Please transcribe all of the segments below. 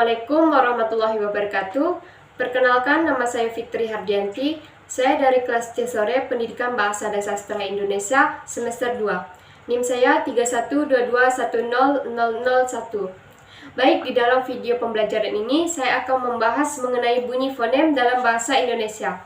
Assalamualaikum warahmatullahi wabarakatuh. Perkenalkan, nama saya Fitri Hardianti. Saya dari kelas C sore Pendidikan Bahasa dan Sastra Indonesia semester 2. NIM saya 3122100001. Baik, di dalam video pembelajaran ini saya akan membahas mengenai bunyi fonem dalam bahasa Indonesia.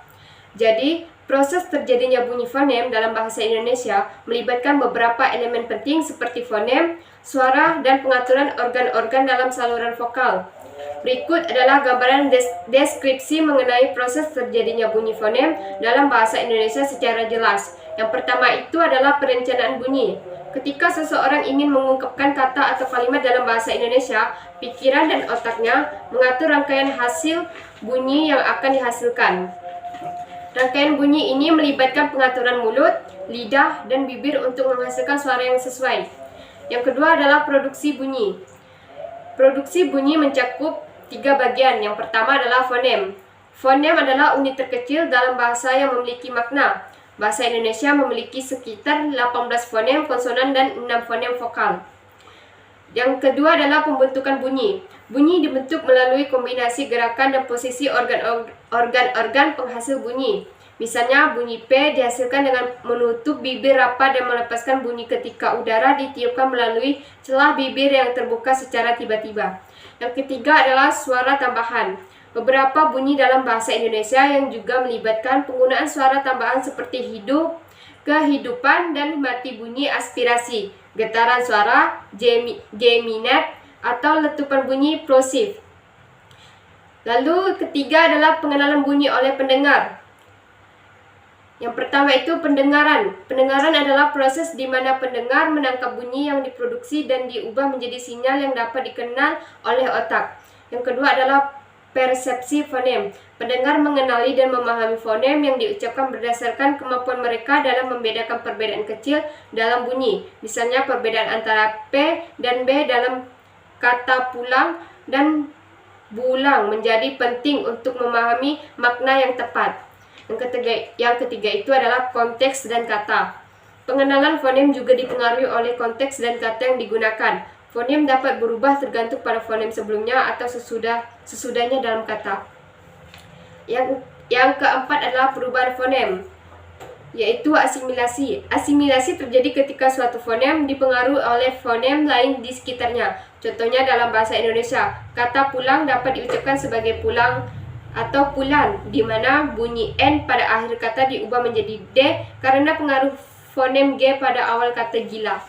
Jadi, proses terjadinya bunyi fonem dalam bahasa Indonesia melibatkan beberapa elemen penting seperti fonem, suara, dan pengaturan organ-organ dalam saluran vokal. Berikut adalah gambaran deskripsi mengenai proses terjadinya bunyi fonem dalam bahasa Indonesia secara jelas. Yang pertama itu adalah perencanaan bunyi. Ketika seseorang ingin mengungkapkan kata atau kalimat dalam bahasa Indonesia, pikiran dan otaknya mengatur rangkaian hasil bunyi yang akan dihasilkan. Rangkaian bunyi ini melibatkan pengaturan mulut, lidah, dan bibir untuk menghasilkan suara yang sesuai. Yang kedua adalah produksi bunyi. Produksi bunyi mencakup 3 bagian. Yang pertama adalah fonem. Fonem adalah unit terkecil dalam bahasa yang memiliki makna. Bahasa Indonesia memiliki sekitar 18 fonem konsonan dan 6 fonem vokal. Yang kedua adalah pembentukan bunyi. Bunyi dibentuk melalui kombinasi gerakan dan posisi organ-organ penghasil bunyi. Misalnya, bunyi P dihasilkan dengan menutup bibir rapat dan melepaskan bunyi ketika udara ditiupkan melalui celah bibir yang terbuka secara tiba-tiba. Yang ketiga adalah suara tambahan. Beberapa bunyi dalam bahasa Indonesia yang juga melibatkan penggunaan suara tambahan seperti hidup, kehidupan, dan mati bunyi aspirasi, getaran suara, geminat, atau letupan bunyi plosif. Lalu ketiga adalah pengenalan bunyi oleh pendengar. Yang pertama itu pendengaran. Pendengaran adalah proses di mana pendengar menangkap bunyi yang diproduksi dan diubah menjadi sinyal yang dapat dikenal oleh otak. Yang kedua adalah persepsi fonem. Pendengar mengenali dan memahami fonem yang diucapkan berdasarkan kemampuan mereka dalam membedakan perbedaan kecil dalam bunyi. Misalnya perbedaan antara P dan B dalam kata pulang dan bulang menjadi penting untuk memahami makna yang tepat. Yang ketiga itu adalah konteks dan kata. Pengenalan fonem juga dipengaruhi oleh konteks dan kata yang digunakan. Fonem dapat berubah tergantung pada fonem sebelumnya atau sesudahnya dalam kata. Yang keempat adalah perubahan fonem, yaitu asimilasi. Asimilasi terjadi ketika suatu fonem dipengaruhi oleh fonem lain di sekitarnya. Contohnya dalam bahasa Indonesia, kata pulang dapat diucapkan sebagai pulang atau pulan, di mana bunyi N pada akhir kata diubah menjadi D karena pengaruh fonem G pada awal kata gila.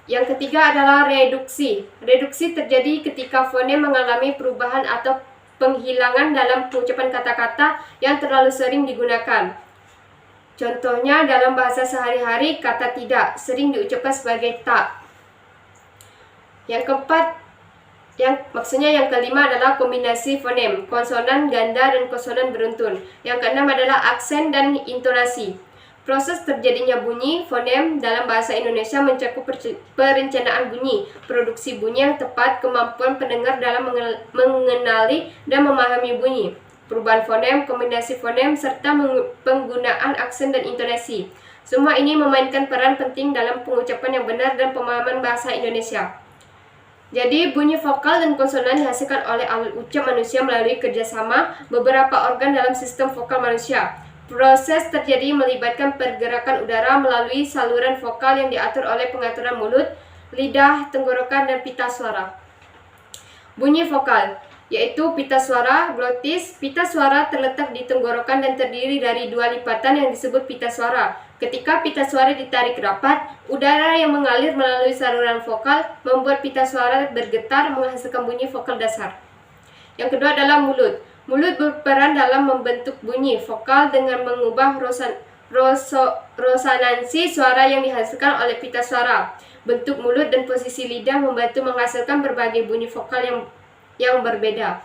Yang ketiga adalah reduksi. Reduksi terjadi ketika fonem mengalami perubahan atau penghilangan dalam pengucapan kata-kata yang terlalu sering digunakan. Contohnya dalam bahasa sehari-hari, kata tidak sering diucapkan sebagai tak. Yang kelima adalah kombinasi fonem, konsonan ganda dan konsonan beruntun. Yang keenam adalah aksen dan intonasi. Proses terjadinya bunyi fonem dalam bahasa Indonesia mencakup perencanaan bunyi, produksi bunyi yang tepat, kemampuan pendengar dalam mengenali dan memahami bunyi, perubahan fonem, kombinasi fonem, serta penggunaan aksen dan intonasi. Semua ini memainkan peran penting dalam pengucapan yang benar dan pemahaman bahasa Indonesia. Jadi, bunyi vokal dan konsonan dihasilkan oleh alat ucap manusia melalui kerjasama beberapa organ dalam sistem vokal manusia. Proses terjadi melibatkan pergerakan udara melalui saluran vokal yang diatur oleh pengaturan mulut, lidah, tenggorokan, dan pita suara. Bunyi vokal, yaitu pita suara, glotis. Pita suara terletak di tenggorokan dan terdiri dari 2 lipatan yang disebut pita suara. Ketika pita suara ditarik rapat, udara yang mengalir melalui saluran vokal membuat pita suara bergetar menghasilkan bunyi vokal dasar. Yang kedua adalah mulut. Mulut berperan dalam membentuk bunyi vokal dengan mengubah resonansi suara yang dihasilkan oleh pita suara. Bentuk mulut dan posisi lidah membantu menghasilkan berbagai bunyi vokal yang berbeda.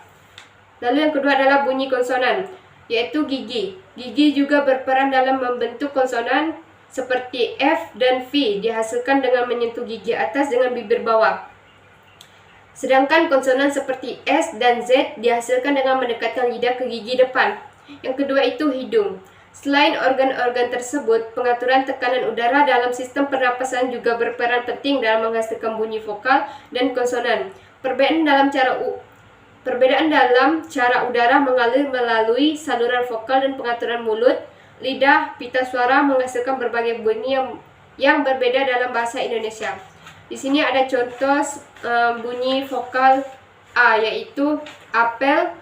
Lalu yang kedua adalah bunyi konsonan, yaitu gigi. Gigi juga berperan dalam membentuk konsonan seperti F dan V dihasilkan dengan menyentuh gigi atas dengan bibir bawah. Sedangkan konsonan seperti S dan Z dihasilkan dengan mendekatkan lidah ke gigi depan. Yang kedua itu hidung. Selain organ-organ tersebut, pengaturan tekanan udara dalam sistem pernapasan juga berperan penting dalam menghasilkan bunyi vokal dan konsonan. Perbedaan dalam cara udara mengalir melalui saluran vokal dan pengaturan mulut, lidah, pita suara menghasilkan berbagai bunyi yang berbeda dalam bahasa Indonesia. Di sini ada contoh bunyi vokal A, yaitu apel,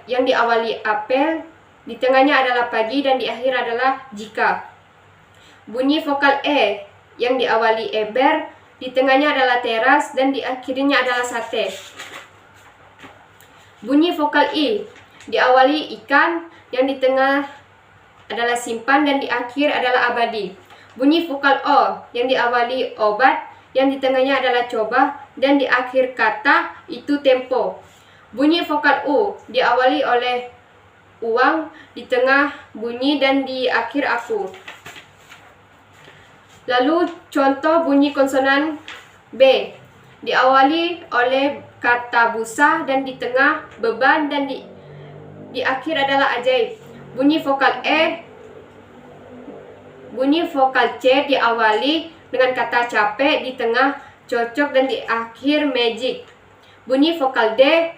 yang diawali apel, di tengahnya adalah pagi, dan di akhir adalah jika. Bunyi vokal E yang diawali eber, di tengahnya adalah teras, dan di akhirnya adalah sate. Bunyi vokal I diawali ikan, yang di tengah adalah simpan, dan di akhir adalah abadi. Bunyi vokal O yang diawali obat, yang di tengahnya adalah coba, dan di akhir kata itu tempo. Bunyi vokal U diawali oleh uang, di tengah bunyi, dan di akhir aku. Lalu contoh bunyi konsonan B diawali oleh kata busa, dan di tengah beban, dan di akhir adalah ajaib. Bunyi vokal C diawali dengan kata capek, di tengah cocok, dan di akhir magic. Bunyi vokal D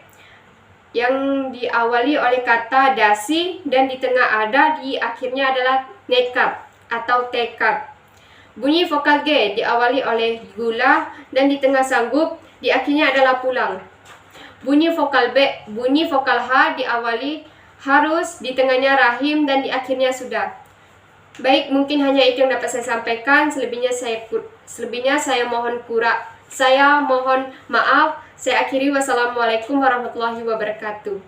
yang diawali oleh kata dasi, dan di tengah ada, di akhirnya adalah nekat atau tekad. Bunyi vokal G diawali oleh gula, dan di tengah sanggup, di akhirnya adalah pulang. Bunyi vokal H diawali harus, di tengahnya rahim, dan di akhirnya sudah. Baik, mungkin hanya itu yang dapat saya sampaikan. Selebihnya saya mohon maaf. Saya akhiri. Wassalamualaikum warahmatullahi wabarakatuh.